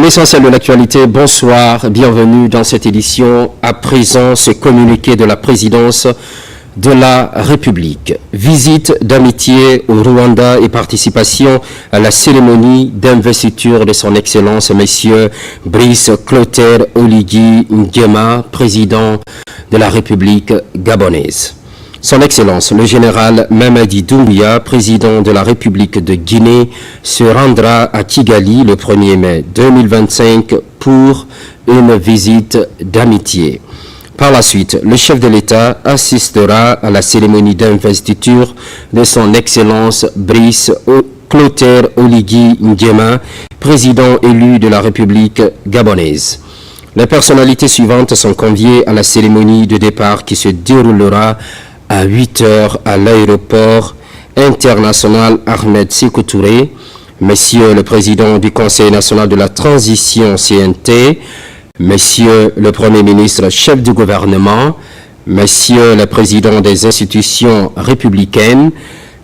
L'essentiel de l'actualité, bonsoir, bienvenue dans cette édition. À présent, ce communiqué de la présidence de la République. Visite d'amitié au Rwanda et participation à la cérémonie d'investiture de son Excellence, Monsieur Brice Clotaire Oligui Nguema, président de la République gabonaise. Son Excellence, le général Mamadi Doumbouya, président de la République de Guinée, se rendra à Kigali le 1er mai 2025 pour une visite d'amitié. Par la suite, le chef de l'État assistera à la cérémonie d'investiture de son Excellence Brice Clotaire Oligui Nguema, président élu de la République gabonaise. Les personnalités suivantes sont conviées à la cérémonie de départ qui se déroulera à 8 heures à l'aéroport international Ahmed Sékou Touré, Monsieur le Président du Conseil national de la transition CNT, Monsieur le Premier ministre chef du gouvernement, Monsieur le Président des institutions républicaines,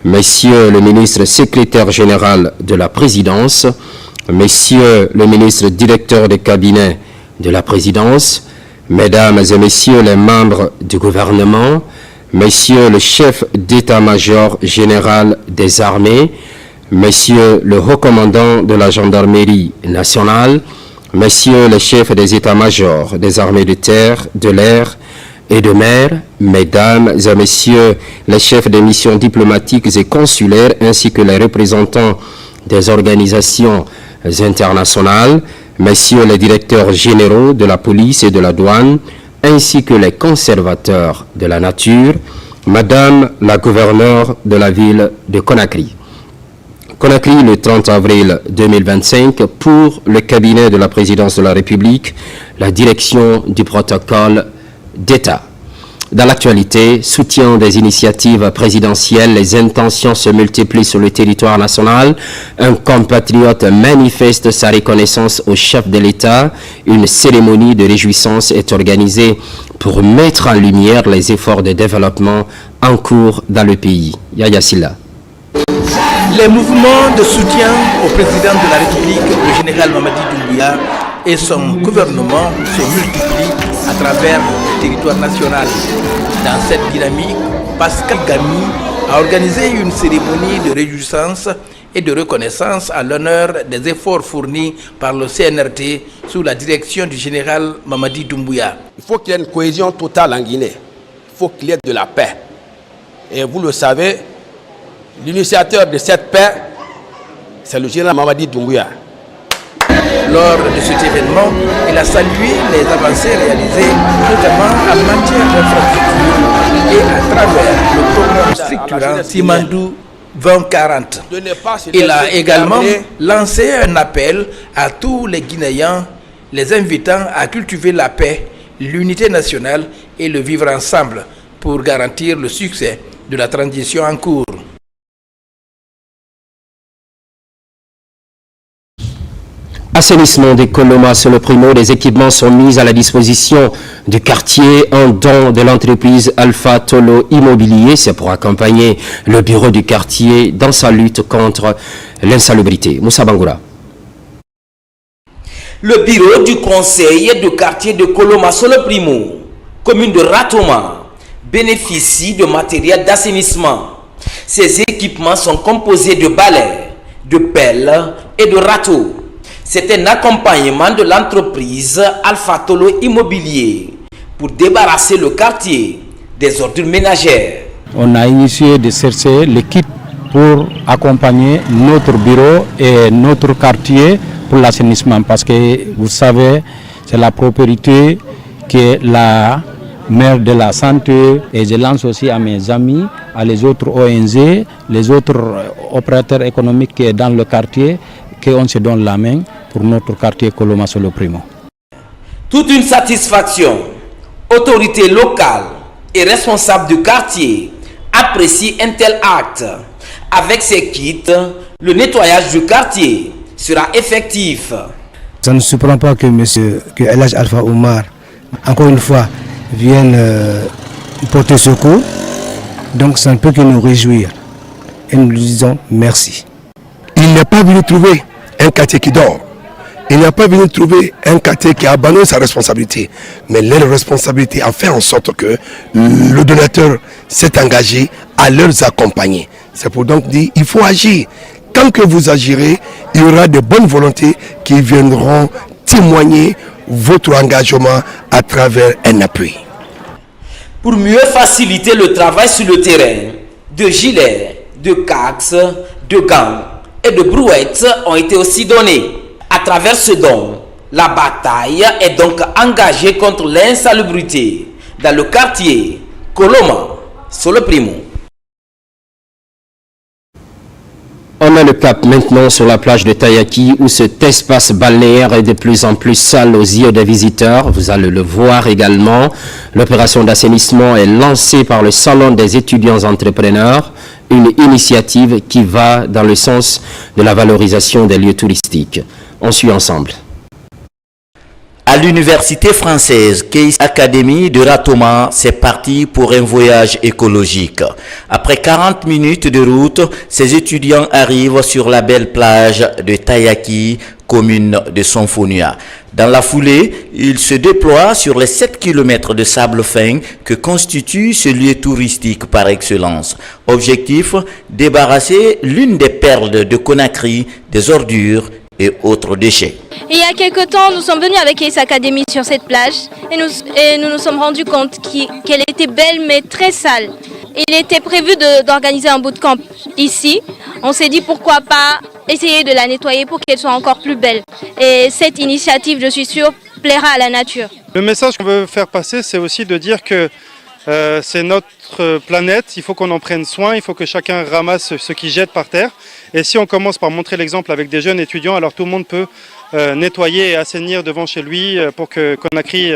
Monsieur le ministre secrétaire général de la présidence, Monsieur le ministre directeur de cabinet de la présidence, Mesdames et Messieurs les membres du gouvernement, Monsieur le chef d'état-major général des armées, Monsieur le haut commandant de la gendarmerie nationale, Monsieur le chef des états-majors des armées de terre, de l'air et de mer, Mesdames et Messieurs les chefs des missions diplomatiques et consulaires ainsi que les représentants des organisations internationales, Messieurs les directeurs généraux de la police et de la douane, ainsi que les conservateurs de la nature, Madame la gouverneure de la ville de Conakry. Conakry, le 30 avril 2025, pour le cabinet de la présidence de la République, la direction du protocole d'État. Dans l'actualité, soutien des initiatives présidentielles, les intentions se multiplient sur le territoire national. Un compatriote manifeste sa reconnaissance au chef de l'État. Une cérémonie de réjouissance est organisée pour mettre en lumière les efforts de développement en cours dans le pays. Yaya Silla. Les mouvements de soutien au président de la République, le général Mamadi Doumbouya, et son gouvernement se multiplient à travers le territoire national. Dans cette dynamique, Pascal Gami a organisé une cérémonie de réjouissance et de reconnaissance à l'honneur des efforts fournis par le CNRT sous la direction du général Mamadi Doumbouya. Il faut qu'il y ait une cohésion totale en Guinée. Il faut qu'il y ait de la paix. Et vous le savez, l'initiateur de cette paix, c'est le général Mamadi Doumbouya. Lors de cet événement, il a salué les avancées réalisées, notamment en matière d'infrastructure et à travers le programme structurant Simandou 2040. Il a également lancé un appel à tous les Guinéens, les invitant à cultiver la paix, l'unité nationale et le vivre ensemble pour garantir le succès de la transition en cours. Assainissement des Koloma sur le Primo, des équipements sont mis à la disposition du quartier en don de l'entreprise Alpha Tolo Immobilier. C'est pour accompagner le bureau du quartier dans sa lutte contre l'insalubrité. Moussa Bangoura. Le bureau du conseil de quartier de Koloma sur le Primo, commune de Ratoma, bénéficie de matériel d'assainissement. Ces équipements sont composés de balais, de pelles et de râteaux. C'est un accompagnement de l'entreprise Alpha Tolo Immobilier pour débarrasser le quartier des ordures ménagères. On a initié de chercher l'équipe pour accompagner notre bureau et notre quartier pour l'assainissement parce que vous savez, c'est la propriété qui est la maire de la santé et je lance aussi à mes amis, à les autres ONG, les autres opérateurs économiques qui sont dans le quartier, qu'on se donne la main pour notre quartier Koloma sur le Primo. Toute une satisfaction. Autorités locales et responsables du quartier apprécient un tel acte. Avec ces kits, le nettoyage du quartier sera effectif. Ça ne surprend pas que El Hadj Alpha Oumar, encore une fois, vienne porter secours. Donc ça ne peut que nous réjouir. Et nous lui disons merci. Il n'est pas venu trouver un quartier qui dort. Il n'a pas venu trouver un quartier qui a abandonné sa responsabilité. Mais leur responsabilité a fait en sorte que le donateur s'est engagé à leur accompagner. C'est pour donc dire qu'il faut agir. Quand que vous agirez, il y aura de bonnes volontés qui viendront témoigner votre engagement à travers un appui. Pour mieux faciliter le travail sur le terrain, de gilets, de casques, de gants et de brouettes ont été aussi donnés. À travers ce don, la bataille est donc engagée contre l'insalubrité dans le quartier Koloma, Solo Primo. On met le cap maintenant sur la plage de Tayaki où cet espace balnéaire est de plus en plus sale aux yeux des visiteurs. Vous allez le voir également. L'opération d'assainissement est lancée par le Salon des étudiants entrepreneurs, une initiative qui va dans le sens de la valorisation des lieux touristiques. On suit ensemble. À l'université française Case Academy de Ratoma, c'est parti pour un voyage écologique. Après 40 minutes de route, ces étudiants arrivent sur la belle plage de Tayaki, commune de Sonfonia. Dans la foulée, ils se déploient sur les 7 km de sable fin que constitue ce lieu touristique par excellence. Objectif, débarrasser l'une des perles de Conakry des ordures et autres déchets. Il y a quelque temps, nous sommes venus avec Case Academy sur cette plage et nous nous sommes rendus compte qu'elle était belle mais très sale. Il était prévu d'organiser un bootcamp ici. On s'est dit pourquoi pas essayer de la nettoyer pour qu'elle soit encore plus belle. Et cette initiative, je suis sûre, plaira à la nature. Le message qu'on veut faire passer, c'est aussi de dire que c'est notre planète, il faut qu'on en prenne soin, il faut que chacun ramasse ce qu'il jette par terre. Et si on commence par montrer l'exemple avec des jeunes étudiants, alors tout le monde peut nettoyer et assainir devant chez lui pour que Conakry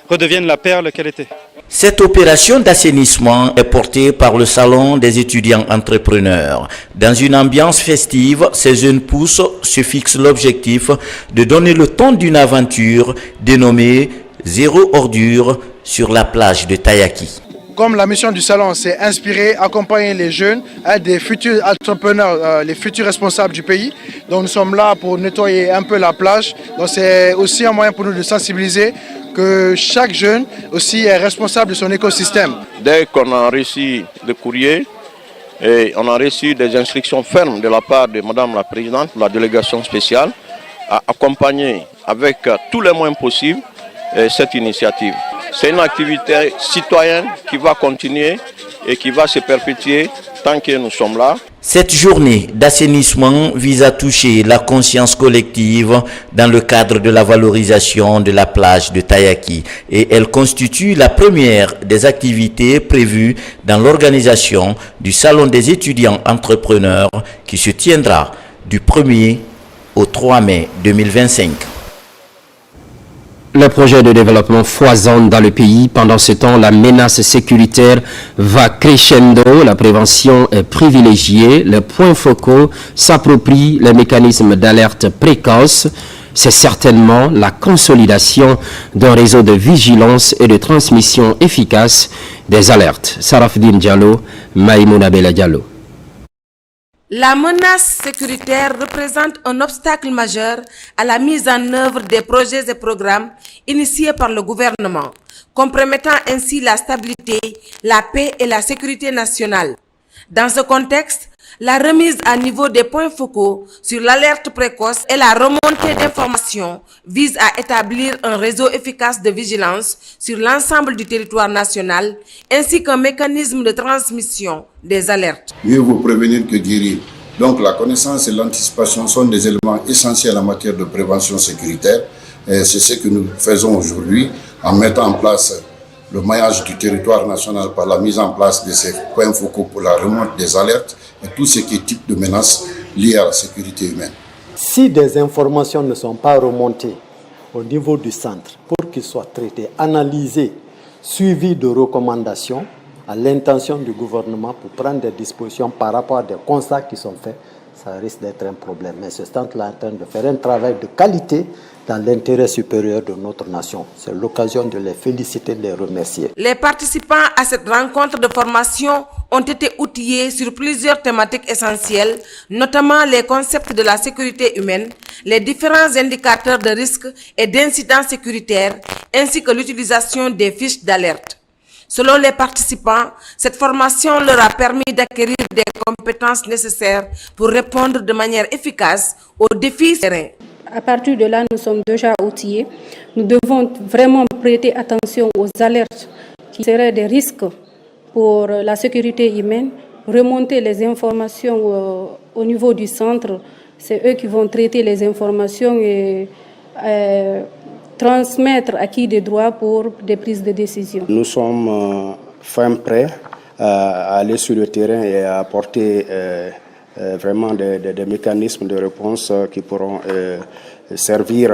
redevienne la perle qu'elle était. Cette opération d'assainissement est portée par le Salon des étudiants entrepreneurs. Dans une ambiance festive, ces jeunes pousses se fixent l'objectif de donner le ton d'une aventure dénommée Zéro ordure sur la plage de Tayaki. Comme la mission du salon, c'est inspirer, accompagner les jeunes, être des futurs entrepreneurs, les futurs responsables du pays. Donc nous sommes là pour nettoyer un peu la plage. Donc c'est aussi un moyen pour nous de sensibiliser que chaque jeune aussi est responsable de son écosystème. Dès qu'on a reçu le courrier, et on a reçu des instructions fermes de la part de Madame la Présidente de la délégation spéciale à accompagner avec tous les moyens possibles cette initiative. C'est une activité citoyenne qui va continuer et qui va se perpétuer tant que nous sommes là. Cette journée d'assainissement vise à toucher la conscience collective dans le cadre de la valorisation de la plage de Tayaki et elle constitue la première des activités prévues dans l'organisation du Salon des étudiants entrepreneurs qui se tiendra du 1er au 3 mai 2025. Le projet de développement foisonne dans le pays. Pendant ce temps, la menace sécuritaire va crescendo. La prévention est privilégiée. Les points focaux s'approprient les mécanismes d'alerte précoce. C'est certainement la consolidation d'un réseau de vigilance et de transmission efficace des alertes. Sarafdine Diallo, Maïmouna Bella Diallo. La menace sécuritaire représente un obstacle majeur à la mise en œuvre des projets et programmes initiés par le gouvernement, compromettant ainsi la stabilité, la paix et la sécurité nationale. Dans ce contexte, la remise à niveau des points focaux sur l'alerte précoce et la remontée d'informations vise à établir un réseau efficace de vigilance sur l'ensemble du territoire national, ainsi qu'un mécanisme de transmission des alertes. Mieux vaut prévenir que guérir. Donc la connaissance et l'anticipation sont des éléments essentiels en matière de prévention sécuritaire. Et c'est ce que nous faisons aujourd'hui en mettant en place le maillage du territoire national par la mise en place de ces points focaux pour la remontée des alertes et tout ce qui est type de menaces liées à la sécurité humaine. Si des informations ne sont pas remontées au niveau du centre pour qu'ils soient traités, analysés, suivis de recommandations à l'intention du gouvernement pour prendre des dispositions par rapport à des constats qui sont faits, ça risque d'être un problème. Mais ce centre-là est en train de faire un travail de qualité dans l'intérêt supérieur de notre nation. C'est l'occasion de les féliciter, de les remercier. Les participants à cette rencontre de formation ont été outillés sur plusieurs thématiques essentielles, notamment les concepts de la sécurité humaine, les différents indicateurs de risque et d'incidents sécuritaires, ainsi que l'utilisation des fiches d'alerte. Selon les participants, cette formation leur a permis d'acquérir des compétences nécessaires pour répondre de manière efficace aux défis terrain. À partir de là, nous sommes déjà outillés. Nous devons vraiment prêter attention aux alertes qui seraient des risques pour la sécurité humaine, remonter les informations au niveau du centre. C'est eux qui vont traiter les informations et transmettre à qui des droits pour des prises de décision. Nous sommes fin prêts à aller sur le terrain et à apporter vraiment des mécanismes de réponse qui pourront servir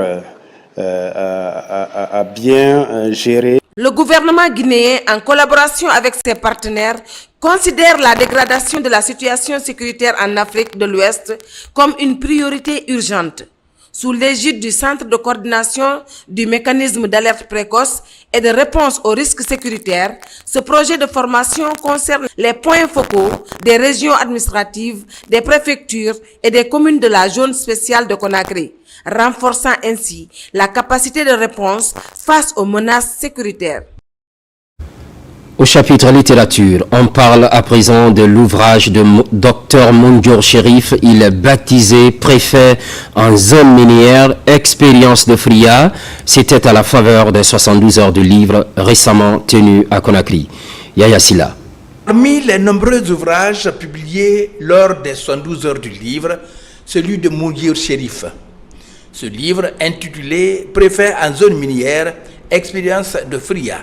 à bien gérer. Le gouvernement guinéen, en collaboration avec ses partenaires, considère la dégradation de la situation sécuritaire en Afrique de l'Ouest comme une priorité urgente. Sous l'égide du Centre de coordination du mécanisme d'alerte précoce et de réponse aux risques sécuritaires, ce projet de formation concerne les points focaux des régions administratives, des préfectures et des communes de la zone spéciale de Conakry, renforçant ainsi la capacité de réponse face aux menaces sécuritaires. Au chapitre littérature, on parle à présent de l'ouvrage de Dr Mounjour Chérif. Il est baptisé préfet en zone minière, expérience de Fria. C'était à la faveur des 72 heures du livre récemment tenu à Conakry. Yaya Silla. Parmi les nombreux ouvrages publiés lors des 72 heures du livre, celui de Mounjour Chérif. Ce livre, intitulé Préfet en zone minière, expérience de Fria,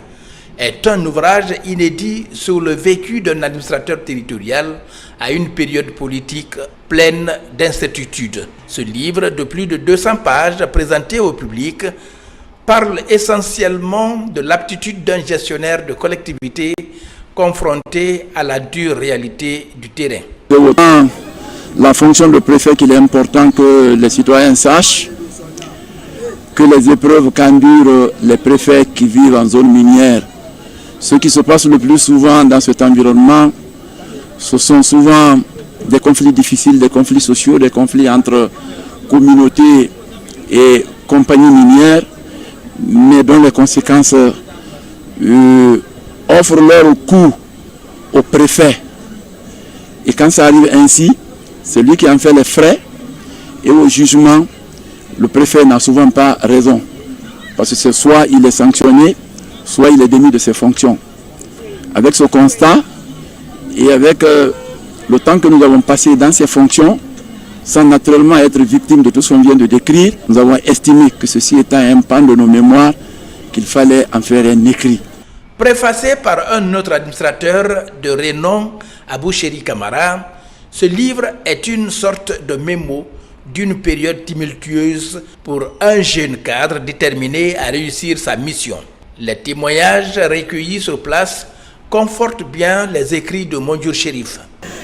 est un ouvrage inédit sur le vécu d'un administrateur territorial à une période politique pleine d'incertitudes. Ce livre de plus de 200 pages présenté au public parle essentiellement de l'aptitude d'un gestionnaire de collectivité confronté à la dure réalité du terrain. La fonction de préfet, qu'il est important que les citoyens sachent que les épreuves qu'endurent les préfets qui vivent en zone minière, ce qui se passe le plus souvent dans cet environnement, ce sont souvent des conflits difficiles, des conflits sociaux, des conflits entre communautés et compagnies minières, mais dont les conséquences offrent leur coût au préfet. Et quand ça arrive ainsi, c'est lui qui en fait les frais, et au jugement, le préfet n'a souvent pas raison. Parce que c'est soit il est sanctionné, soit il est démis de ses fonctions. Avec ce constat et avec le temps que nous avons passé dans ces fonctions, sans naturellement être victime de tout ce qu'on vient de décrire, nous avons estimé que ceci étant un pan de nos mémoires, qu'il fallait en faire un écrit. Préfacé par un autre administrateur de renom, Abou Chéri Camara, ce livre est une sorte de mémo d'une période tumultueuse pour un jeune cadre déterminé à réussir sa mission. Les témoignages recueillis sur place confortent bien les écrits de Mounjour Chérif.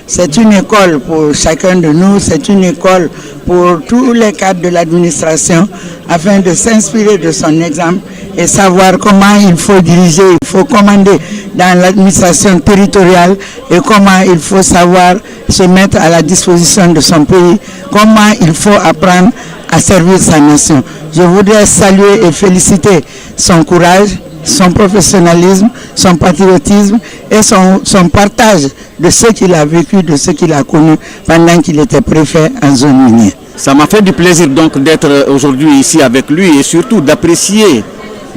C'est une école pour chacun de nous, c'est une école pour tous les cadres de l'administration afin de s'inspirer de son exemple et savoir comment il faut diriger, il faut commander dans l'administration territoriale et comment il faut savoir se mettre à la disposition de son pays, comment il faut apprendre à servir sa nation. Je voudrais saluer et féliciter son courage, son professionnalisme, son patriotisme et son partage de ce qu'il a vécu, de ce qu'il a connu pendant qu'il était préfet en zone minière. Ça m'a fait du plaisir donc d'être aujourd'hui ici avec lui et surtout d'apprécier,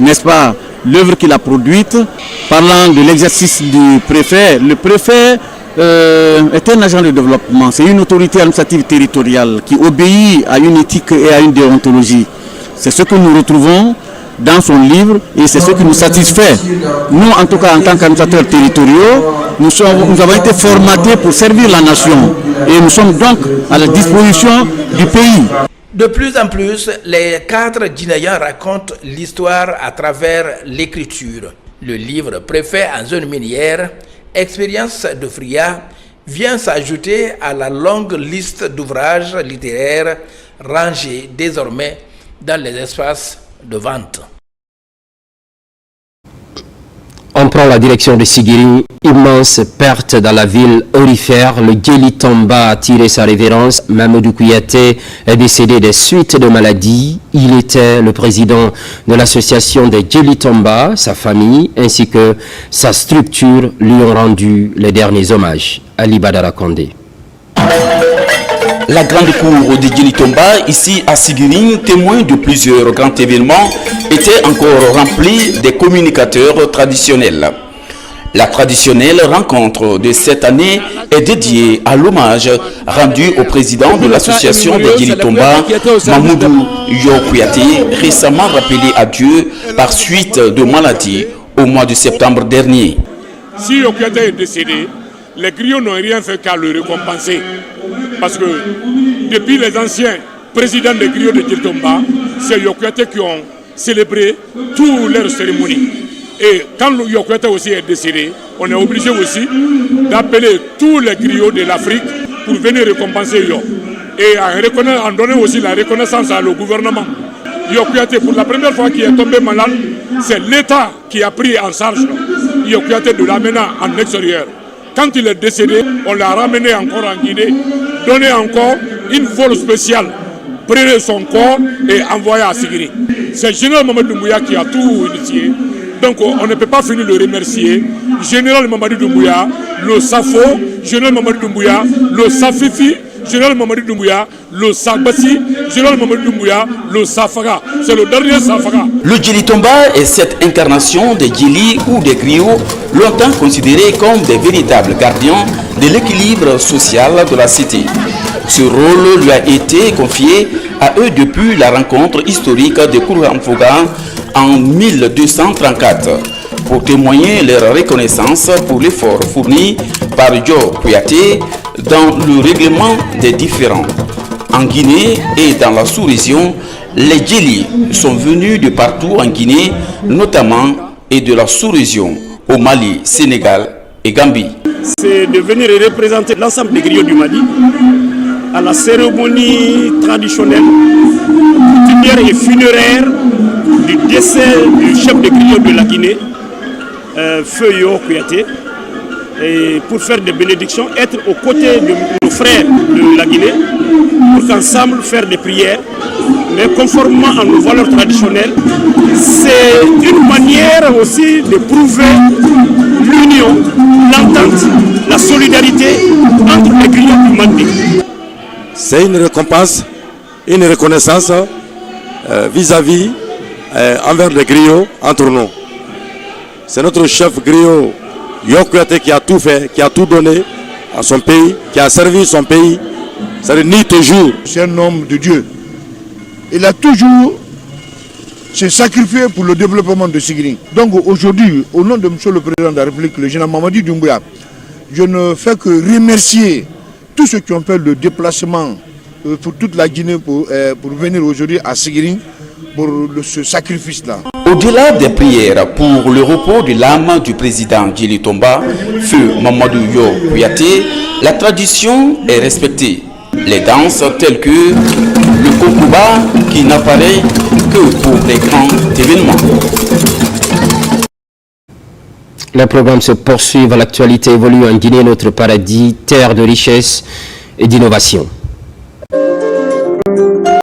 n'est-ce pas, l'œuvre qu'il a produite. Parlant de l'exercice du préfet, le préfet est un agent de développement, c'est une autorité administrative territoriale qui obéit à une éthique et à une déontologie. C'est ce que nous retrouvons dans son livre et c'est ce qui nous satisfait. Nous, en tout cas, en tant qu'administrateurs territoriaux, nous avons été formatés pour servir la nation et nous sommes donc à la disposition du pays. De plus en plus, les cadres guinéens racontent l'histoire à travers l'écriture. Le livre Préfet en zone minière, expérience de Fria, vient s'ajouter à la longue liste d'ouvrages littéraires rangés désormais dans les espaces de vente. On prend la direction de Sigiri, immense perte dans la ville aurifère. Le Djeli Tomba a tiré sa révérence. Mamadou Kouyaté est décédé des suites de maladie. Il était le président de l'association des Djeli Tomba. Sa famille ainsi que sa structure lui ont rendu les derniers hommages. Ali Badara Kondé. La grande cour de Djeli Tomba, ici à Sigiri, témoin de plusieurs grands événements, était encore remplie des communicateurs traditionnels. La traditionnelle rencontre de cette année est dédiée à l'hommage rendu au président de l'association de Djeli Tomba, Mamoudou Kouyaté, récemment rappelé à Dieu par suite de maladie au mois de septembre dernier. Si Kouyaté est décédé, les griots n'ont rien fait qu'à le récompenser. Parce que depuis les anciens présidents des griots de Djeli Tomba, c'est Kouyaté qui ont célébré toutes leurs cérémonies. Et quand Kouyaté aussi est décédé, on est obligé aussi d'appeler tous les griots de l'Afrique pour venir récompenser Yo. Et en donner aussi la reconnaissance à le gouvernement. Kouyaté, pour la première fois qu'il est tombé malade, c'est l'État qui a pris en charge Kouyaté de l'amener en extérieur. Quand il est décédé, on l'a ramené encore en Guinée, donné encore une vol spéciale, prenez son corps et envoyé à Sigiri. C'est Général Mamadou Doumbouya qui a tout initié. Donc on ne peut pas finir de remercier Général Mamadou Doumbouya, le Safo, Général Mamadou Doumbouya, le Safifi, Général Mamadou Doumbouya, le Sabassi, Général Mamadou Doumbouya, le Safara. C'est le dernier Safara. Le Djeli Tomba est cette incarnation des Djeli ou des griots, longtemps considérés comme des véritables gardiens de l'équilibre social de la cité. Ce rôle lui a été confié à eux depuis la rencontre historique de Kouramfoga en 1234 pour témoigner leur reconnaissance pour l'effort fourni par Djo Kouyaté dans le règlement des différends. En Guinée et dans la sous-région, les Djeli sont venus de partout en Guinée, notamment et de la sous-région, au Mali, Sénégal et Gambie. C'est de venir représenter l'ensemble des griots du Mali à la cérémonie traditionnelle, coutumière et funéraire du décès du chef des griots de la Guinée, Feu Yo Kouyaté, et pour faire des bénédictions, être aux côtés de nos frères de la Guinée, pour qu'ensemble faire des prières, mais conformément à nos valeurs traditionnelles. C'est une manière aussi de prouver l'union, l'entente, la solidarité entre les griots du Mali. C'est une récompense, une reconnaissance vis-à-vis envers les griots entre nous. C'est notre chef griot Yo Kouyaté qui a tout fait, qui a tout donné à son pays, qui a servi son pays. C'est ni toujours. C'est un homme de Dieu. Il a toujours se sacrifié pour le développement de Sigiri. Donc aujourd'hui, au nom de M. le Président de la République, le général Mamadou Doumbouya, je ne fais que remercier tous ceux qui ont fait le déplacement pour toute la Guinée pour venir aujourd'hui à Sigiri pour ce sacrifice-là. Au-delà des prières pour le repos de l'âme du président Djeli Tomba, Feu Mamadou Yo Kouyaté, la tradition est respectée. Les danses telles que le Kokuba qui n'apparaît que pour les grands événements. Les programmes se poursuivent, l'actualité évolue en Guinée, notre paradis, terre de richesse et d'innovation.